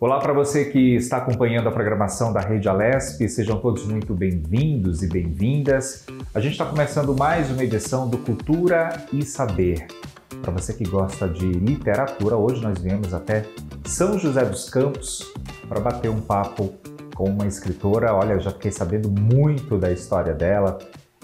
Olá para você que está acompanhando a programação da Rede Alesp, sejam todos muito bem-vindos e bem-vindas. A gente está começando mais uma edição do Cultura e Saber. Para você que gosta de literatura, hoje nós viemos até São José dos Campos para bater um papo com uma escritora. Olha, eu já fiquei sabendo muito da história dela.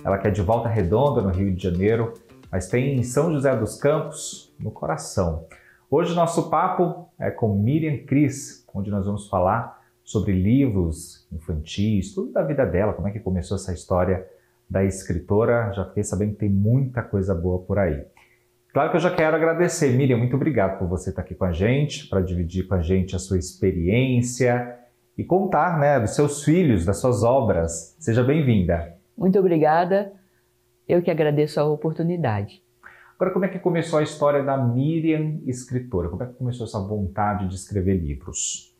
Ela que é de Volta Redonda, no Rio de Janeiro, mas tem São José dos Campos no coração. Hoje nosso papo é com Miriam Cris, onde nós vamos falar sobre livros infantis, tudo da vida dela, como é que começou essa história da escritora. Já fiquei sabendo que tem muita coisa boa por aí. Claro que eu já quero agradecer, Miriam, muito obrigado por você estar aqui com a gente, para dividir com a gente a sua experiência e contar, né, dos seus filhos, das suas obras. Seja bem-vinda. Muito obrigada, eu que agradeço a oportunidade. Agora, como é que começou a história da Miriam escritora? Como é que começou essa vontade de escrever livros?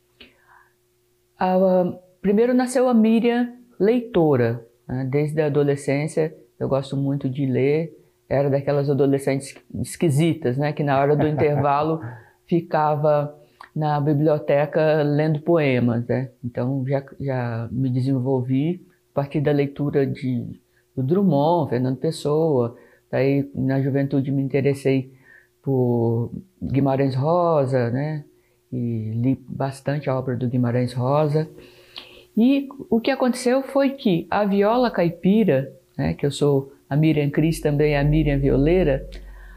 Primeiro nasceu a Miriam leitora, né? Desde a adolescência eu gosto muito de ler. Era daquelas adolescentes esquisitas, né? Que na hora do intervalo ficava na biblioteca lendo poemas, né? Então já me desenvolvi a partir da leitura do Drummond, Fernando Pessoa. Daí, na juventude, me interessei por Guimarães Rosa, né? E li bastante a obra do Guimarães Rosa. E o que aconteceu foi que a viola caipira, né? Que eu sou a Miriam Cris, também a Miriam violeira,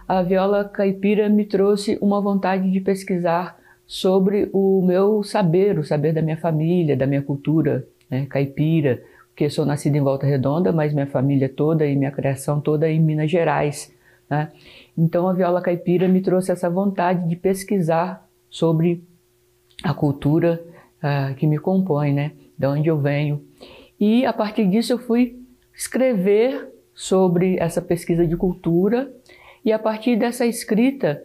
a viola caipira me trouxe uma vontade de pesquisar sobre o meu saber, o saber da minha família, da minha cultura, né, caipira. Porque eu sou nascida em Volta Redonda, mas minha família toda e minha criação toda é em Minas Gerais, né? Então a viola caipira me trouxe essa vontade de pesquisar sobre a cultura que me compõe, né? De onde eu venho. E a partir disso eu fui escrever sobre essa pesquisa de cultura, e a partir dessa escrita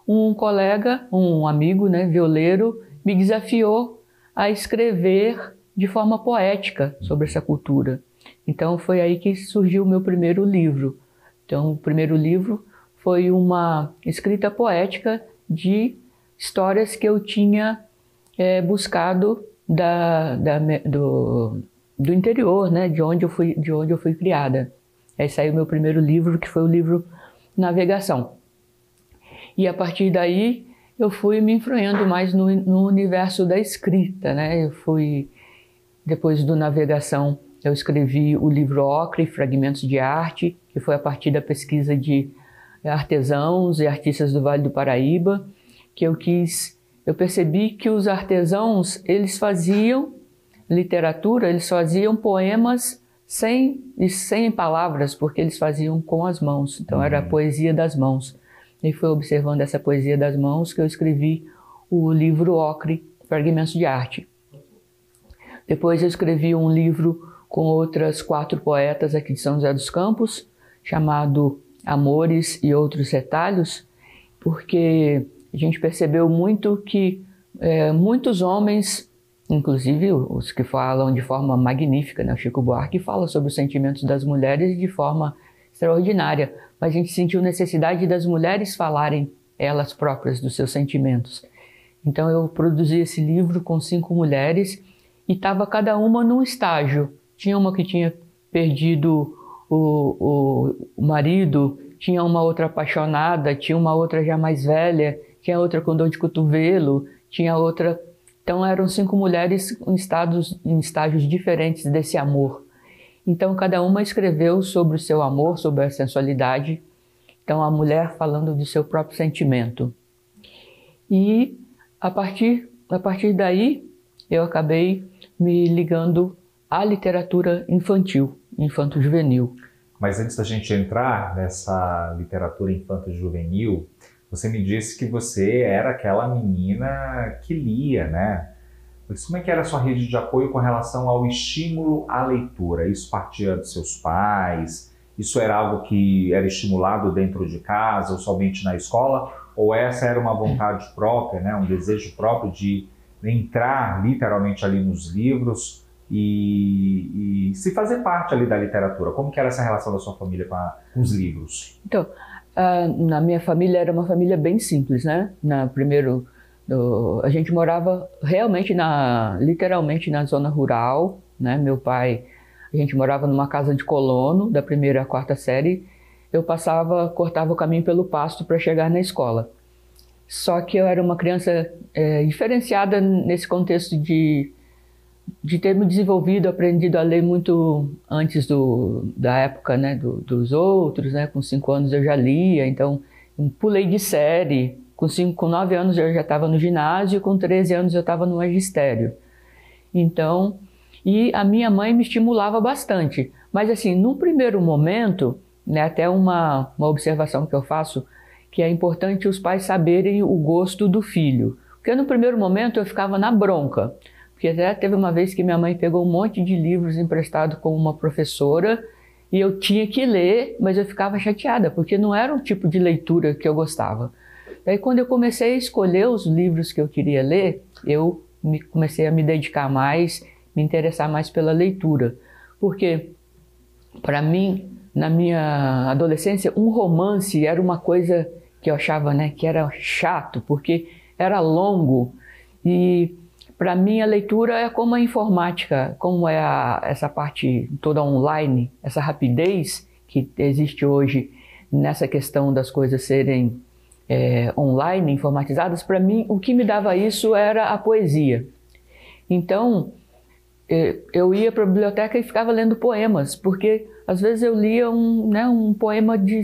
um colega, um amigo, né, violeiro, me desafiou a escrever de forma poética sobre essa cultura. Então foi aí que surgiu o meu primeiro livro. Então o primeiro livro foi uma escrita poética de histórias que eu tinha buscado do interior, né, de onde eu fui criada. Aí saiu o meu primeiro livro, que foi o livro Navegação. E a partir daí eu fui me enfronhando mais no universo da escrita, né? Depois do Navegação, eu escrevi o livro Ocre, Fragmentos de Arte, que foi a partir da pesquisa de artesãos e artistas do Vale do Paraíba, que eu percebi que os artesãos, eles faziam literatura, eles faziam poemas sem palavras, porque eles faziam com as mãos. Então era a poesia das mãos. E foi observando essa poesia das mãos que eu escrevi o livro Ocre, Fragmentos de Arte. Depois eu escrevi um livro com outras 4 poetas aqui de São José dos Campos, chamado Amores e Outros Retalhos, porque a gente percebeu muito que muitos homens, inclusive os que falam de forma magnífica, né? O Chico Buarque fala sobre os sentimentos das mulheres de forma extraordinária, mas a gente sentiu necessidade das mulheres falarem elas próprias dos seus sentimentos. Então eu produzi esse livro com 5 mulheres, e estava cada uma num estágio. Tinha uma que tinha perdido o marido, tinha uma outra apaixonada, tinha uma outra já mais velha, tinha outra com dor de cotovelo, tinha outra... Então eram 5 mulheres em estágios diferentes desse amor. Então cada uma escreveu sobre o seu amor, sobre a sensualidade. Então a mulher falando do seu próprio sentimento. E a partir daí eu acabei me ligando à literatura infantil, infanto-juvenil. Mas antes da gente entrar nessa literatura infanto-juvenil, você me disse que você era aquela menina que lia, né? Mas como é que era a sua rede de apoio com relação ao estímulo à leitura? Isso partia dos seus pais? Isso era algo que era estimulado dentro de casa ou somente na escola? Ou essa era uma vontade própria, né? Um desejo próprio de entrar literalmente ali nos livros e se fazer parte ali da literatura? Como que era essa relação da sua família com os livros? Então, na minha família era uma família bem simples, né? A gente morava realmente literalmente na zona rural, né? Meu pai, a gente morava numa casa de colono, da primeira à quarta série. Eu cortava o caminho pelo pasto para chegar na escola. Só que eu era uma criança diferenciada nesse contexto de ter me desenvolvido, aprendido a ler muito antes da época, né, dos outros, né? Com 5 anos eu já lia, então pulei de série. Com 9 anos eu já estava no ginásio, com 13 anos eu estava no magistério. Então, e a minha mãe me estimulava bastante. Mas assim, num primeiro momento, né, até uma observação que eu faço, que é importante os pais saberem o gosto do filho. Porque no primeiro momento eu ficava na bronca. Porque até teve uma vez que minha mãe pegou um monte de livros emprestados com uma professora e eu tinha que ler, mas eu ficava chateada, porque não era um tipo de leitura que eu gostava. Daí quando eu comecei a escolher os livros que eu queria ler, eu comecei a me dedicar mais, me interessar mais pela leitura. Porque, para mim, na minha adolescência, um romance era uma coisa que eu achava, né, que era chato, porque era longo. E, para mim, a leitura é como a informática, como é essa parte toda online, essa rapidez que existe hoje nessa questão das coisas serem online, informatizadas. Para mim, o que me dava isso era a poesia. Então, eu ia para a biblioteca e ficava lendo poemas, porque às vezes eu lia um poema de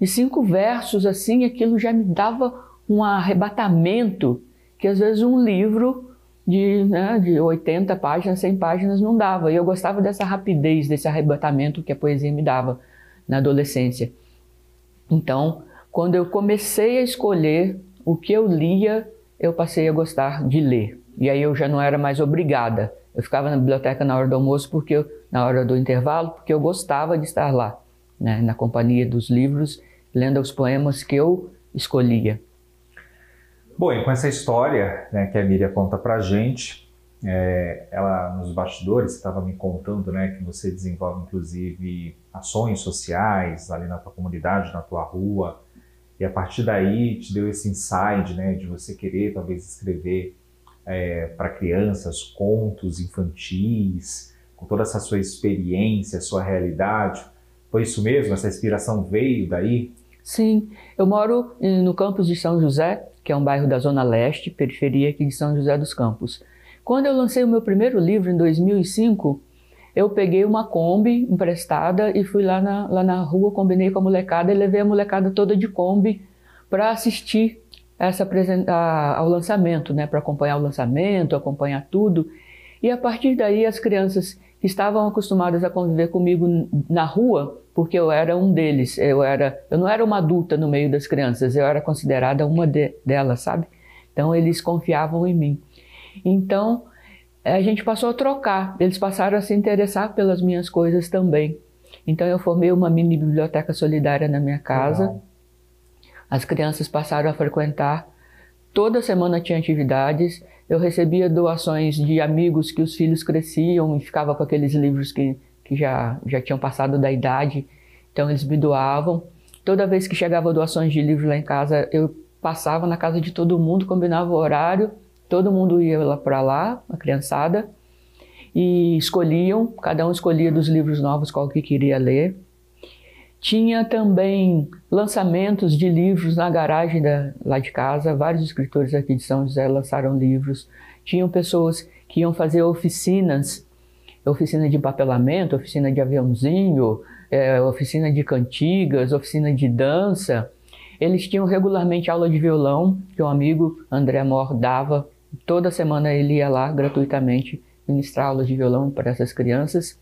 5 versos, assim, aquilo já me dava um arrebatamento que às vezes um livro de 80 páginas, 100 páginas não dava. E eu gostava dessa rapidez, desse arrebatamento que a poesia me dava na adolescência. Então, quando eu comecei a escolher o que eu lia, eu passei a gostar de ler. E aí eu já não era mais obrigada. Eu ficava na biblioteca na hora do almoço, na hora do intervalo, porque eu gostava de estar lá, né, na companhia dos livros, lendo os poemas que eu escolhia. Bom, e com essa história, né, que a Miriam conta pra gente, ela nos bastidores estava me contando, né, que você desenvolve inclusive ações sociais ali na tua comunidade, na tua rua, e a partir daí te deu esse insight, né, de você querer talvez escrever para crianças contos infantis, com toda essa sua experiência, sua realidade. Foi isso mesmo? Essa inspiração veio daí? Sim, eu moro no campus de São José, que é um bairro da Zona Leste, periferia aqui de São José dos Campos. Quando eu lancei o meu primeiro livro, em 2005, eu peguei uma Kombi emprestada e fui lá na rua, combinei com a molecada e levei a molecada toda de Kombi para assistir ao lançamento, né, para acompanhar o lançamento, acompanhar tudo. E a partir daí as crianças que estavam acostumadas a conviver comigo na rua, porque eu era um deles, eu não era uma adulta no meio das crianças, eu era considerada uma delas, sabe? Então eles confiavam em mim. Então a gente passou a trocar, eles passaram a se interessar pelas minhas coisas também. Então eu formei uma mini biblioteca solidária na minha casa. Legal. As crianças passaram a frequentar, toda semana tinha atividades, eu recebia doações de amigos que os filhos cresciam e ficava com aqueles livros que já tinham passado da idade, então eles me doavam. Toda vez que chegava doações de livros lá em casa, eu passava na casa de todo mundo, combinava o horário, todo mundo ia lá para lá, a criançada, e cada um escolhia dos livros novos qual que queria ler. Tinha também lançamentos de livros na garagem lá de casa, vários escritores aqui de São José lançaram livros. Tinham pessoas que iam fazer oficinas, oficina de empapelamento, oficina de aviãozinho, oficina de cantigas, oficina de dança. Eles tinham regularmente aula de violão, que um amigo, André Amor, dava. Toda semana ele ia lá gratuitamente ministrar aulas de violão para essas crianças.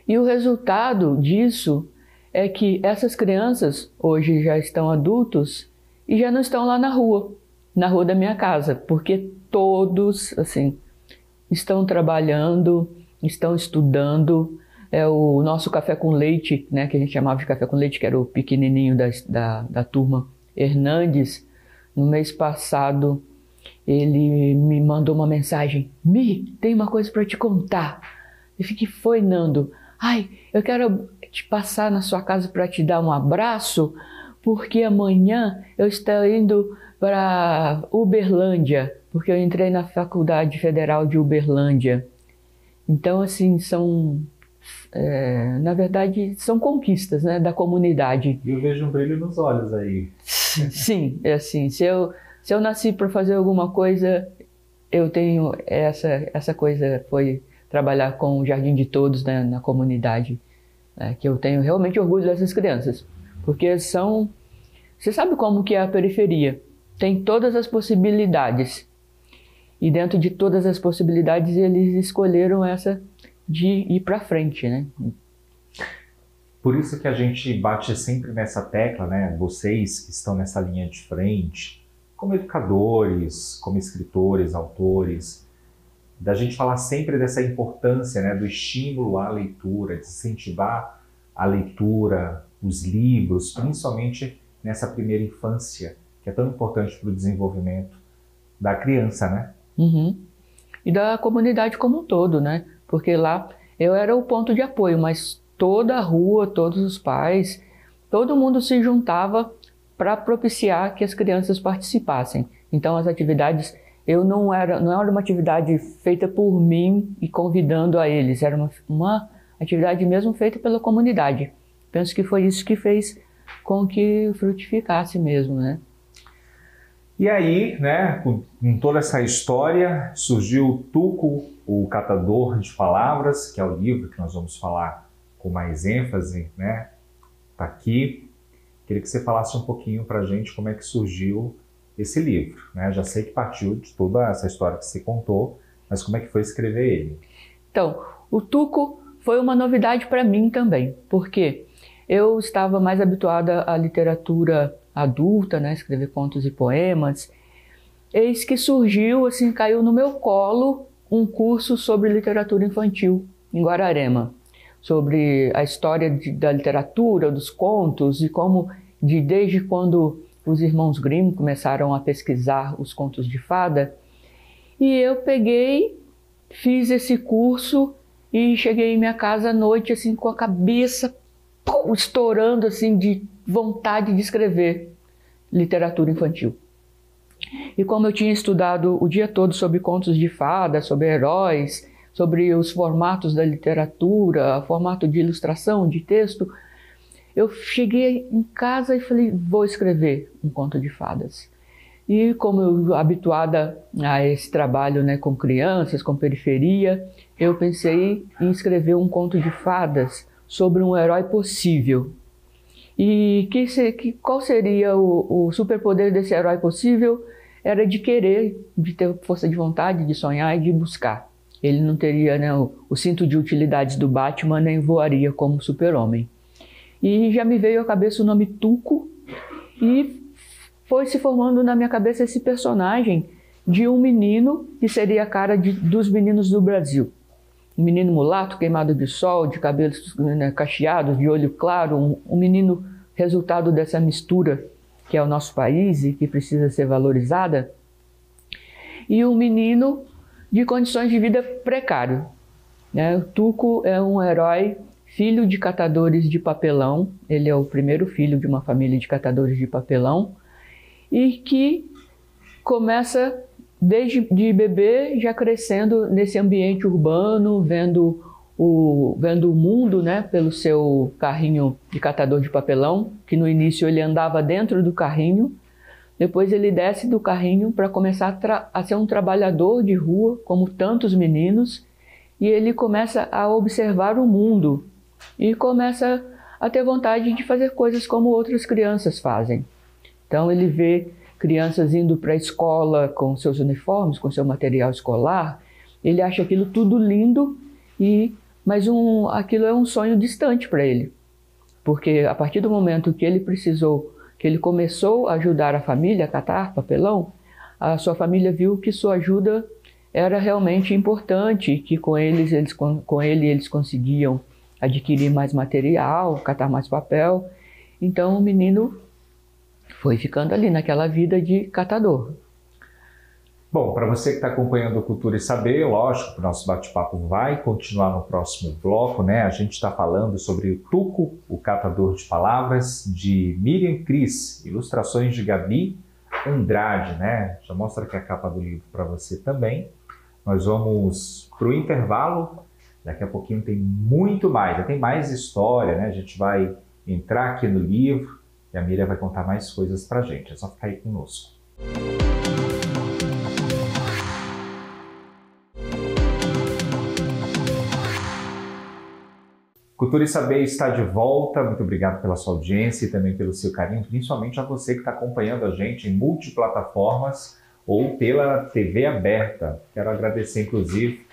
E o resultado disso é que essas crianças hoje já estão adultos e já não estão lá na rua da minha casa, porque todos, assim, estão trabalhando, estão estudando. O nosso café com leite, né, que a gente chamava de café com leite, que era o pequenininho da turma Hernandes, no mês passado ele me mandou uma mensagem: Mi, tem uma coisa para te contar. Eu fiquei, foi, Nando? Ai, eu quero te passar na sua casa para te dar um abraço, porque amanhã eu estou indo para Uberlândia, porque eu entrei na Faculdade Federal de Uberlândia. Então, assim, na verdade, são conquistas, né, da comunidade. E eu vejo um brilho nos olhos aí. Sim, é assim, se eu nasci para fazer alguma coisa, eu tenho essa coisa, foi trabalhar com o Jardim de Todos, né, na comunidade, né, que eu tenho realmente orgulho dessas crianças, porque você sabe como que é a periferia, tem todas as possibilidades, e dentro de todas as possibilidades eles escolheram essa de ir para frente, né? Por isso que a gente bate sempre nessa tecla, né? Vocês que estão nessa linha de frente, como educadores, como escritores, autores, da gente falar sempre dessa importância, né, do estímulo à leitura, de incentivar a leitura, os livros, principalmente nessa primeira infância, que é tão importante para o desenvolvimento da criança, né? Uhum. E da comunidade como um todo, né? Porque lá eu era o ponto de apoio, mas toda a rua, todos os pais, todo mundo se juntava para propiciar que as crianças participassem. Então as atividades, não era uma atividade feita por mim e convidando a eles, era uma atividade mesmo feita pela comunidade. Penso que foi isso que fez com que frutificasse mesmo, né? E aí, né, com toda essa história, surgiu o Tuco, o Catador de Palavras, que é o livro que nós vamos falar com mais ênfase, né? Tá aqui. Queria que você falasse um pouquinho para a gente como é que surgiu esse livro, né? Já sei que partiu de toda essa história que você contou, mas como é que foi escrever ele? Então, o Tuco foi uma novidade para mim também, porque eu estava mais habituada à literatura adulta, né, escrever contos e poemas. Eis que surgiu, assim, caiu no meu colo um curso sobre literatura infantil em Guararema, sobre a história da literatura, dos contos e como desde quando os irmãos Grimm começaram a pesquisar os contos de fada. E eu peguei, fiz esse curso e cheguei em minha casa à noite assim com a cabeça estourando assim de vontade de escrever literatura infantil. E como eu tinha estudado o dia todo sobre contos de fada, sobre heróis, sobre os formatos da literatura, formato de ilustração, de texto, eu cheguei em casa e falei, vou escrever um conto de fadas. E como eu habituada a esse trabalho, né, com crianças, com periferia, eu pensei em escrever um conto de fadas sobre um herói possível. E qual seria o superpoder desse herói possível? Era de querer, de ter força de vontade, de sonhar e de buscar. Ele não teria, né, o cinto de utilidades do Batman, nem voaria como super-homem. E já me veio à cabeça o nome Tuco e foi se formando na minha cabeça esse personagem de um menino que seria a cara dos meninos do Brasil. Um menino mulato, queimado de sol, de cabelos, né, cacheados, de olho claro, um menino resultado dessa mistura que é o nosso país e que precisa ser valorizada, e um menino de condições de vida precário, né? O Tuco é um herói, filho de catadores de papelão, ele é o primeiro filho de uma família de catadores de papelão, e que começa desde de bebê já crescendo nesse ambiente urbano, vendo o mundo, né, pelo seu carrinho de catador de papelão, que no início ele andava dentro do carrinho, depois ele desce do carrinho para começar a ser um trabalhador de rua, como tantos meninos, e ele começa a observar o mundo e começa a ter vontade de fazer coisas como outras crianças fazem. Então ele vê crianças indo para a escola com seus uniformes, com seu material escolar, ele acha aquilo tudo lindo, mas aquilo é um sonho distante para ele, porque a partir do momento que ele começou a ajudar a família a catar papelão, a sua família viu que sua ajuda era realmente importante, que com ele eles conseguiam adquirir mais material, catar mais papel. Então o menino foi ficando ali naquela vida de catador. Bom, para você que está acompanhando o Cultura e Saber, lógico que o nosso bate-papo vai continuar no próximo bloco, né? A gente está falando sobre o Tuco, o Catador de Palavras, de Miriam Cris, ilustrações de Gabi Andrade, né? Já mostra aqui a capa do livro para você também. Nós vamos para o intervalo, daqui a pouquinho tem muito mais, já tem mais história, né? A gente vai entrar aqui no livro e a Miriam vai contar mais coisas para a gente, é só ficar aí conosco. Cultura e Saber está de volta, muito obrigado pela sua audiência e também pelo seu carinho, principalmente a você que está acompanhando a gente em multiplataformas ou pela TV aberta. Quero agradecer, inclusive,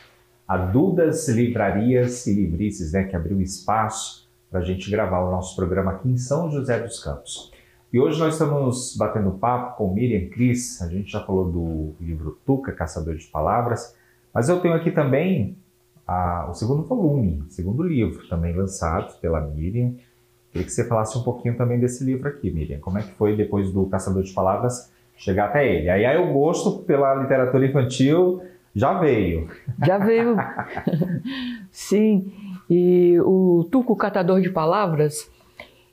a Dudas Livrarias e Livrices, né, que abriu espaço para a gente gravar o nosso programa aqui em São José dos Campos. E hoje nós estamos batendo papo com Miriam Cris, a gente já falou do livro Tuca, Caçador de Palavras, mas eu tenho aqui também o segundo volume, o segundo livro, também lançado pela Miriam. Queria que você falasse um pouquinho também desse livro aqui, Miriam. Como é que foi, depois do Caçador de Palavras, chegar até ele? Aí o gosto pela literatura infantil já veio. Já veio. Sim. E o Tuco, Catador de Palavras,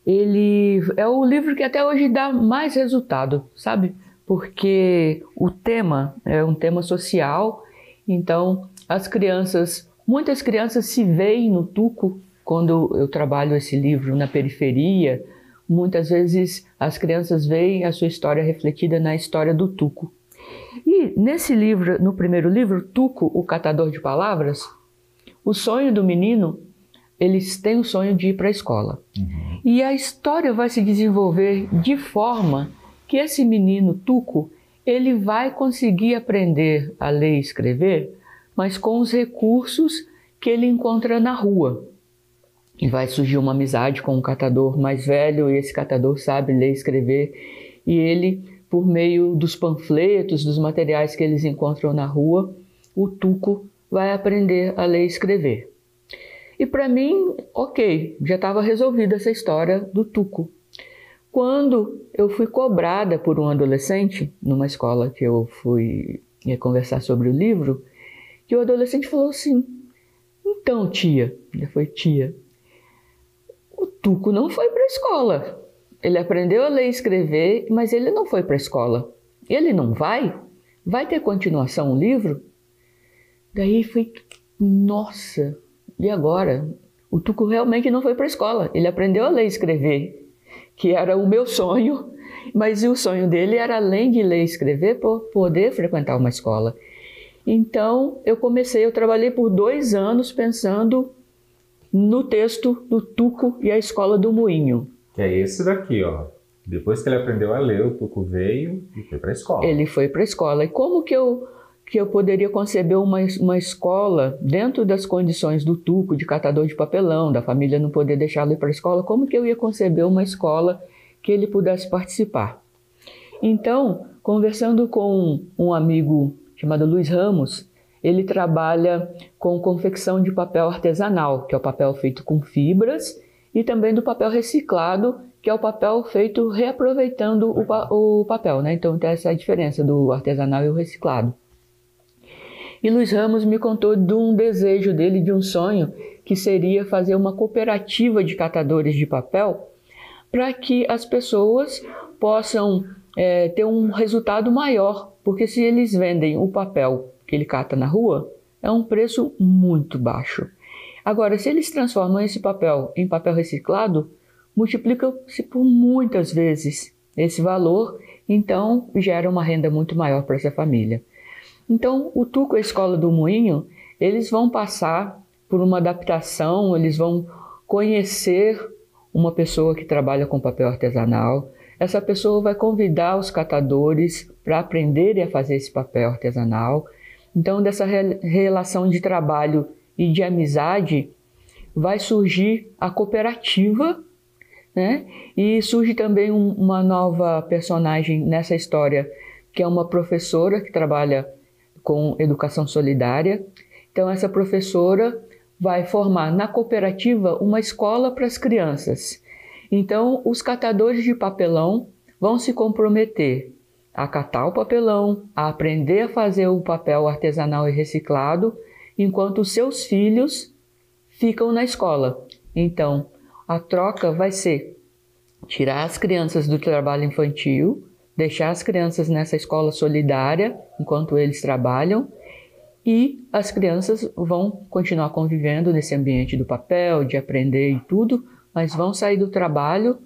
ele é o livro que até hoje dá mais resultado, sabe? Porque o tema é um tema social, então muitas crianças se veem no Tuco. Quando eu trabalho esse livro na periferia, muitas vezes as crianças veem a sua história refletida na história do Tuco. E nesse livro, no primeiro livro, Tuco, o Catador de Palavras, o sonho do menino, eles têm o sonho de ir para a escola. Uhum. E a história vai se desenvolver de forma que esse menino Tuco, ele vai conseguir aprender a ler e escrever, mas com os recursos que ele encontra na rua. E vai surgir uma amizade com um catador mais velho, e esse catador sabe ler e escrever, e ele, por meio dos panfletos, dos materiais que eles encontram na rua, o Tuco vai aprender a ler e escrever. E para mim, ok, já estava resolvida essa história do Tuco. Quando eu fui cobrada por um adolescente, numa escola que eu fui conversar sobre o livro, que o adolescente falou assim: então, tia, o Tuco não foi para a escola. Ele aprendeu a ler e escrever, mas ele não foi para a escola. Ele não vai? Vai ter continuação o livro? Daí foi, nossa, e agora? O Tuco realmente não foi para a escola. Ele aprendeu a ler e escrever, que era o meu sonho, mas o sonho dele era, além de ler e escrever, poder frequentar uma escola. Então, eu trabalhei por 2 anos pensando no texto do Tuco e a Escola do Moinho. Que é esse daqui, ó. Depois que ele aprendeu a ler, o Tuco veio e foi para a escola. Ele foi para a escola. E como que eu poderia conceber uma escola dentro das condições do Tuco, de catador de papelão, da família não poder deixá-lo ir para a escola? Como que eu ia conceber uma escola que ele pudesse participar? Então, conversando com um amigo chamado Luiz Ramos, ele trabalha com confecção de papel artesanal, que é o papel feito com fibras, e também do papel reciclado, que é o papel feito reaproveitando o papel, né? Então tem essa diferença do artesanal e o reciclado. E Luiz Ramos me contou de um desejo dele, de um sonho, que seria fazer uma cooperativa de catadores de papel para que as pessoas possam ter um resultado maior, porque se eles vendem o papel que ele cata na rua, é um preço muito baixo. Agora, se eles transformam esse papel em papel reciclado, multiplica-se por muitas vezes esse valor, então gera uma renda muito maior para essa família. Então, o Tuco e a Escola do Moinho, eles vão passar por uma adaptação, eles vão conhecer uma pessoa que trabalha com papel artesanal. Essa pessoa vai convidar os catadores para aprenderem a fazer esse papel artesanal. Então, dessa relação de trabalho e de amizade, vai surgir a cooperativa, né? E surge também uma nova personagem nessa história, que é uma professora que trabalha com educação solidária. Então, essa professora vai formar na cooperativa uma escola para as crianças. Então, os catadores de papelão vão se comprometer a catar o papelão, a aprender a fazer o papel artesanal e reciclado, enquanto os seus filhos ficam na escola. Então, a troca vai ser tirar as crianças do trabalho infantil, deixar as crianças nessa escola solidária enquanto eles trabalham, e as crianças vão continuar convivendo nesse ambiente do papel, de aprender e tudo, mas vão sair do trabalho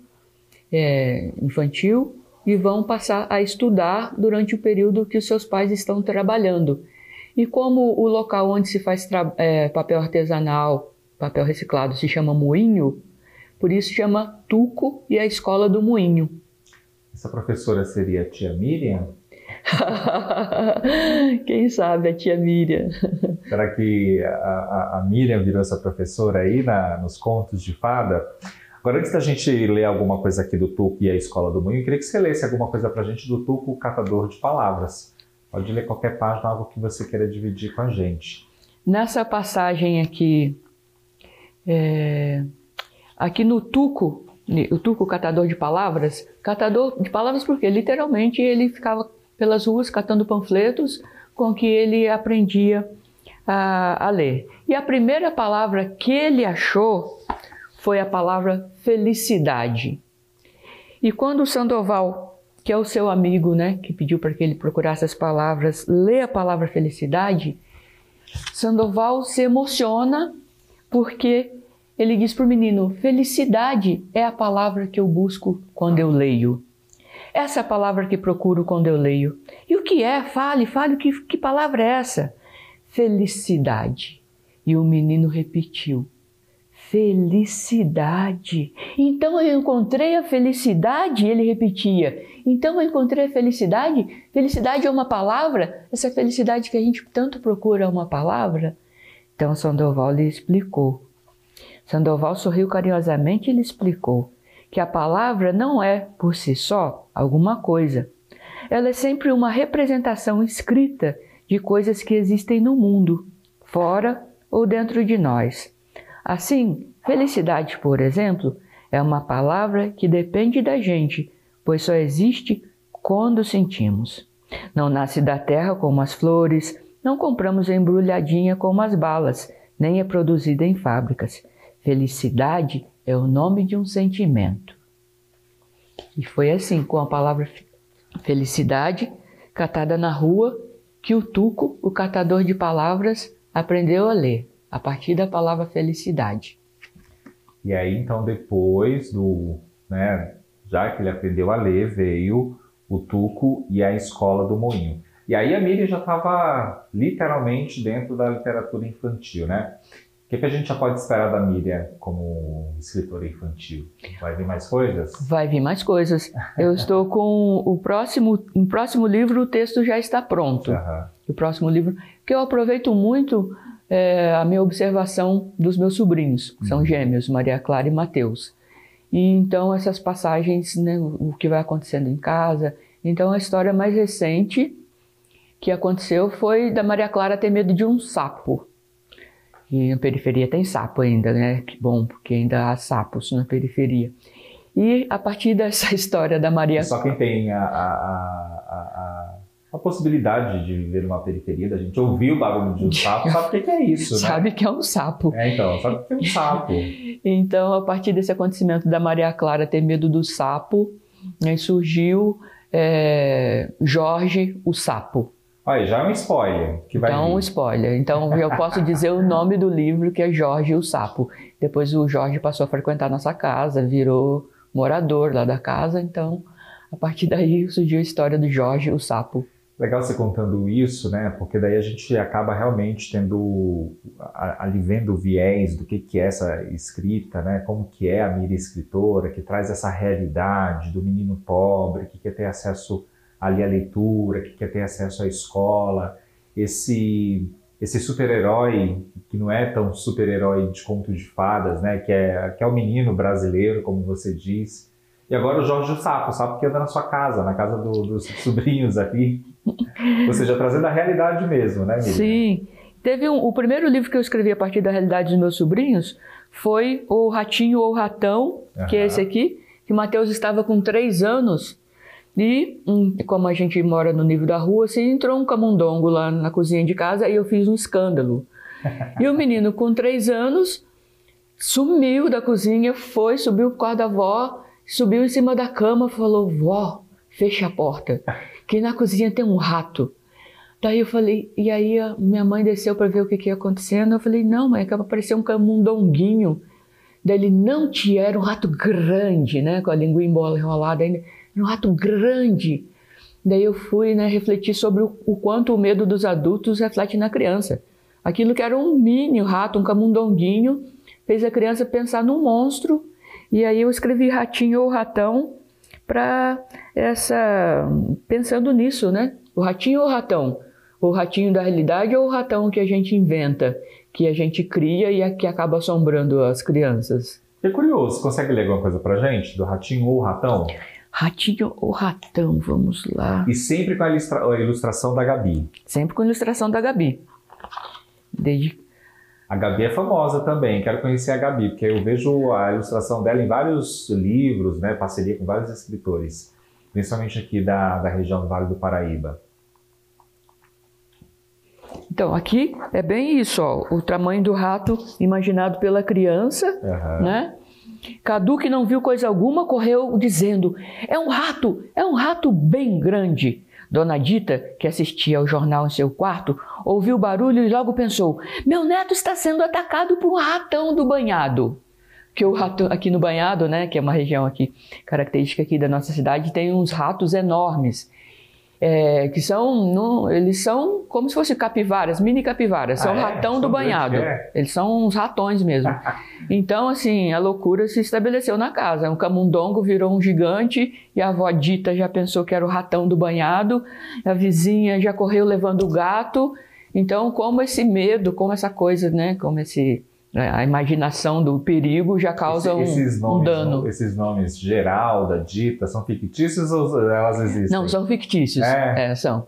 infantil e vão passar a estudar durante o período que os seus pais estão trabalhando. E como o local onde se faz papel artesanal, papel reciclado, se chama moinho, por isso chama Tuco e a Escola do Moinho. Essa professora seria a tia Miriam? Quem sabe a tia Miriam. Será que a Miriam virou essa professora aí nos contos de fada? Agora, antes da gente ler alguma coisa aqui do Tuco e a Escola do Moinho, eu queria que você lesse alguma coisa pra gente do Tuco, o Catador de Palavras. Pode ler qualquer página, algo que você queira dividir com a gente. Nessa passagem aqui, aqui no Tuco, o Tuco, catador de palavras porque literalmente ele ficava pelas ruas catando panfletos com que ele aprendia a ler. E a primeira palavra que ele achou foi a palavra felicidade. E quando o Sandoval, que é o seu amigo, né, que pediu para que ele procurasse as palavras, lê a palavra felicidade, Sandoval se emociona porque ele diz para o menino: felicidade é a palavra que eu busco quando eu leio. Essa é a palavra que procuro quando eu leio. E o que é? Fale, que palavra é essa? Felicidade. E o menino repetiu: felicidade. Então eu encontrei a felicidade, ele repetia. Então eu encontrei a felicidade? Felicidade é uma palavra? Essa felicidade que a gente tanto procura é uma palavra? Então Sandoval lhe explicou. Sandoval sorriu carinhosamente e lhe explicou que a palavra não é, por si só, alguma coisa. Ela é sempre uma representação escrita de coisas que existem no mundo, fora ou dentro de nós. Assim, felicidade, por exemplo, é uma palavra que depende da gente, pois só existe quando sentimos. Não nasce da terra como as flores, não compramos embrulhadinha como as balas, nem é produzida em fábricas. Felicidade é o nome de um sentimento. E foi assim, com a palavra felicidade, catada na rua, que o Tuco, o catador de palavras, aprendeu a ler, a partir da palavra felicidade. E aí, então, depois já que ele aprendeu a ler, veio o Tuco e a Escola do Moinho. E aí a Miriam já estava literalmente dentro da literatura infantil, né? O que a gente já pode esperar da Miriam como escritora infantil? Vai vir mais coisas? Vai vir mais coisas. Eu estou com o próximo livro, o texto já está pronto. Uhum. O próximo livro, que eu aproveito muito a minha observação dos meus sobrinhos, que são gêmeos, Maria Clara e Mateus. E então essas passagens, né, o que vai acontecendo em casa. Então a história mais recente que aconteceu foi da Maria Clara ter medo de um sapo. E na periferia tem sapo ainda, né? Que bom, porque ainda há sapos na periferia. E a partir dessa história da Maria... Só quem tem a possibilidade de viver numa periferia, da gente ouvir o barulho de um sapo, sabe o que é isso, né? Sabe que é um sapo. Então, sabe o que é um sapo. Então, a partir desse acontecimento da Maria Clara ter medo do sapo, aí surgiu Jorge o Sapo. Olha, já é um spoiler que vai vir. Um spoiler. Então, eu posso dizer o nome do livro, que é Jorge o Sapo. Depois o Jorge passou a frequentar nossa casa, virou morador lá da casa. Então, a partir daí surgiu a história do Jorge o Sapo. Legal você contando isso, né? Porque daí a gente acaba realmente ali vendo o viés do que é essa escrita, né? Como que é a Miriam escritora, que traz essa realidade do menino pobre, que quer ter acesso ali à leitura, que quer ter acesso à escola, esse super-herói, que não é tão super-herói de conto de fadas, né? Que é o menino brasileiro, como você diz. E agora o Jorge o Sapo que anda na sua casa, na casa dos sobrinhos aqui. Ou seja, trazendo a realidade mesmo, né, Miriam? Sim. Teve o primeiro livro que eu escrevi a partir da realidade dos meus sobrinhos foi O Ratinho ou o Ratão, que é esse aqui, que o Mateus estava com 3 anos E como a gente mora no nível da rua, assim, entrou um camundongo lá na cozinha de casa e eu fiz um escândalo. E o menino com 3 anos sumiu da cozinha, subiu pro quarto da avó, subiu em cima da cama, falou: vó, fecha a porta, que na cozinha tem um rato. Daí eu falei, e aí a minha mãe desceu para ver o que ia acontecendo. Eu falei, não, mãe, acaba aparecendo um camundonguinho. Daí ele, não, tia, era um rato grande, né, com a língua enrolada ainda, era um rato grande. Daí eu fui, né, refletir sobre o quanto o medo dos adultos reflete na criança. Aquilo que era um mini rato, um camundonguinho, fez a criança pensar num monstro. E aí eu escrevi Ratinho ou Ratão pensando nisso, né? O ratinho ou o ratão? O ratinho da realidade ou o ratão que a gente inventa, que a gente cria e que acaba assombrando as crianças? É curioso, consegue ler alguma coisa pra gente do Ratinho ou Ratão? Ratinho ou Ratão, vamos lá. E sempre com a ilustração da Gabi. Sempre com a ilustração da Gabi. A Gabi é famosa também, quero conhecer a Gabi, porque eu vejo a ilustração dela em vários livros, né, parceria com vários escritores, principalmente aqui da região do Vale do Paraíba. Então, aqui é bem isso, ó, o tamanho do rato imaginado pela criança, né? Cadu, que não viu coisa alguma, correu dizendo, é um rato bem grande. Dona Dita, que assistia ao jornal em seu quarto, ouviu o barulho e logo pensou, meu neto está sendo atacado por um ratão do banhado. Que o rato aqui no banhado, né, que é uma região aqui, característica aqui da nossa cidade, tem uns ratos enormes. Que eles são como se fossem capivaras, mini capivaras, são ratão do banhado. Eles são uns ratões mesmo. Então, assim, a loucura se estabeleceu na casa. Um camundongo virou um gigante e a avó Dita já pensou que era o ratão do banhado, a vizinha já correu levando o gato. Então, como esse medo, como essa coisa, né, a imaginação do perigo já causa um dano. Esses nomes Geralda, Dita, são fictícios ou elas existem? Não, são fictícios. São.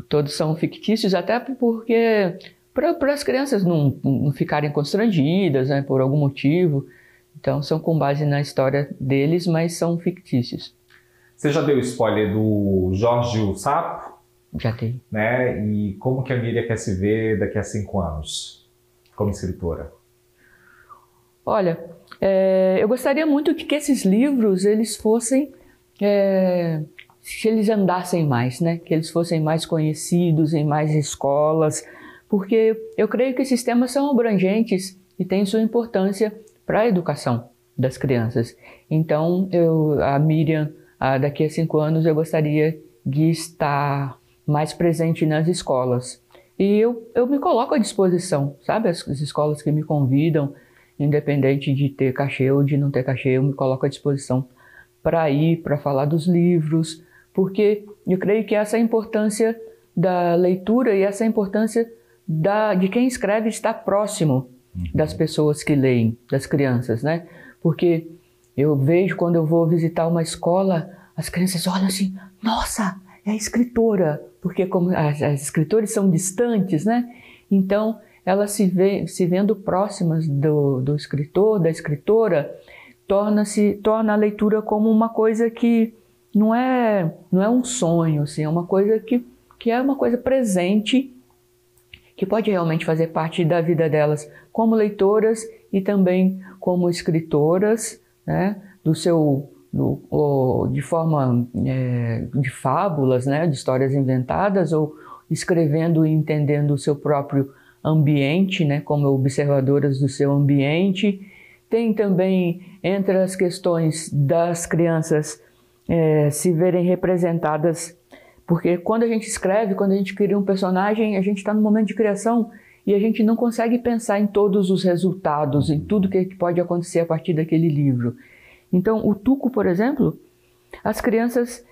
Todos são fictícios, até porque para as crianças não ficarem constrangidas, né, por algum motivo. Então, são com base na história deles, mas são fictícios. Você já deu spoiler do Jorge o Sapo? Já dei. Né? E como que a Miriam quer se ver daqui a 5 anos? Como escritora? Olha, eu gostaria muito que esses livros eles fossem, que eles andassem mais, né? Que eles fossem mais conhecidos em mais escolas, porque eu creio que esses temas são abrangentes e têm sua importância para a educação das crianças. Então, a Miriam, daqui a 5 anos, eu gostaria de estar mais presente nas escolas. E eu me coloco à disposição, sabe? As escolas que me convidam, independente de ter cachê ou de não ter cachê, eu me coloco à disposição para ir, para falar dos livros, porque eu creio que essa é a importância da leitura e essa é a importância de quem escreve estar próximo das pessoas que leem, das crianças, né? Porque eu vejo quando eu vou visitar uma escola, as crianças olham assim, nossa, é a escritora, porque como as escritoras são distantes, né? Então, elas se vendo próximas do escritor, da escritora, torna a leitura como uma coisa que não é um sonho, assim, é uma coisa que é uma coisa presente, que pode realmente fazer parte da vida delas como leitoras e também como escritoras, né? De forma de fábulas, né, de histórias inventadas, ou escrevendo e entendendo o seu próprio ambiente, né, como observadoras do seu ambiente. Tem também, entre as questões das crianças se verem representadas, porque quando a gente escreve, quando a gente cria um personagem, a gente está no momento de criação e a gente não consegue pensar em todos os resultados, em tudo que pode acontecer a partir daquele livro. Então, o Tuco, por exemplo, as crianças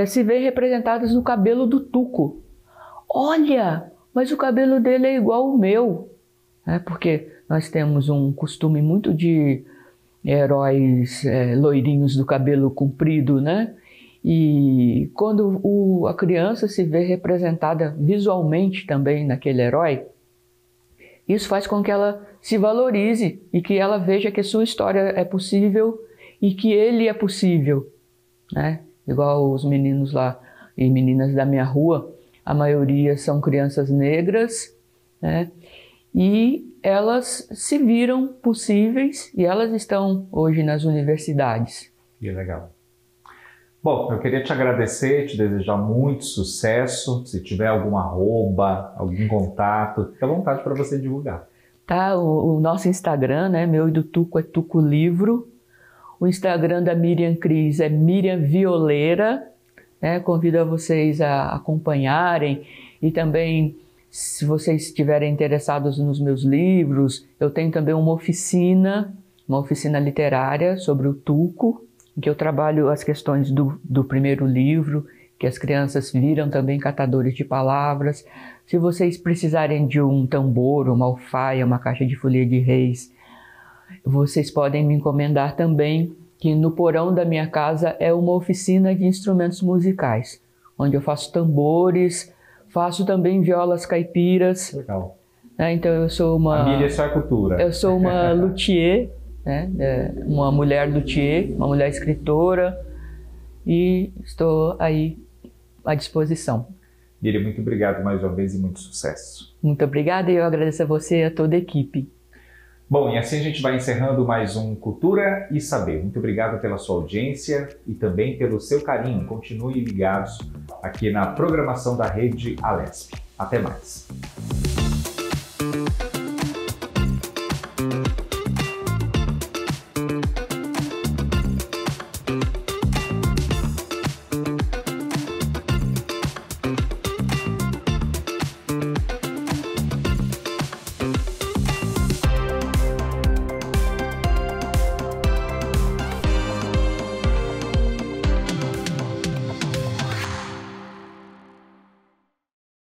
se veem representadas no cabelo do Tuco. Olha, mas o cabelo dele é igual ao meu. Porque nós temos um costume muito de heróis loirinhos do cabelo comprido, né? E quando a criança se vê representada visualmente também naquele herói, isso faz com que ela se valorize e que ela veja que a sua história é possível e que ele é possível. né? Igual os meninos lá e meninas da minha rua, a maioria são crianças negras, né? E elas se viram possíveis e elas estão hoje nas universidades. Que legal. Bom, eu queria te agradecer, te desejar muito sucesso. Se tiver algum arroba, algum contato, fique à vontade para você divulgar. Tá, o nosso Instagram, né, meu e do Tuco é Tuco Livro. O Instagram da Miriam Cris é Miriam Violeira. Né, convido a vocês a acompanharem e também, se vocês estiverem interessados nos meus livros, eu tenho também uma oficina literária sobre o Tuco, em que eu trabalho as questões do primeiro livro, que as crianças viram também catadores de palavras. Se vocês precisarem de um tambor, uma alfaia, uma caixa de folia de reis, vocês podem me encomendar também, que no porão da minha casa é uma oficina de instrumentos musicais, onde eu faço tambores, faço também violas caipiras. Legal. Então eu sou uma... A Miriam só é cultura. Eu sou uma luthier, né? Uma mulher luthier, uma mulher escritora, e estou aí à disposição. Miriam, muito obrigado mais uma vez e muito sucesso. Muito obrigada e eu agradeço a você e a toda a equipe. Bom, e assim a gente vai encerrando mais um Cultura e Saber. Muito obrigado pela sua audiência e também pelo seu carinho. Continue ligados aqui na programação da Rede Alesp. Até mais.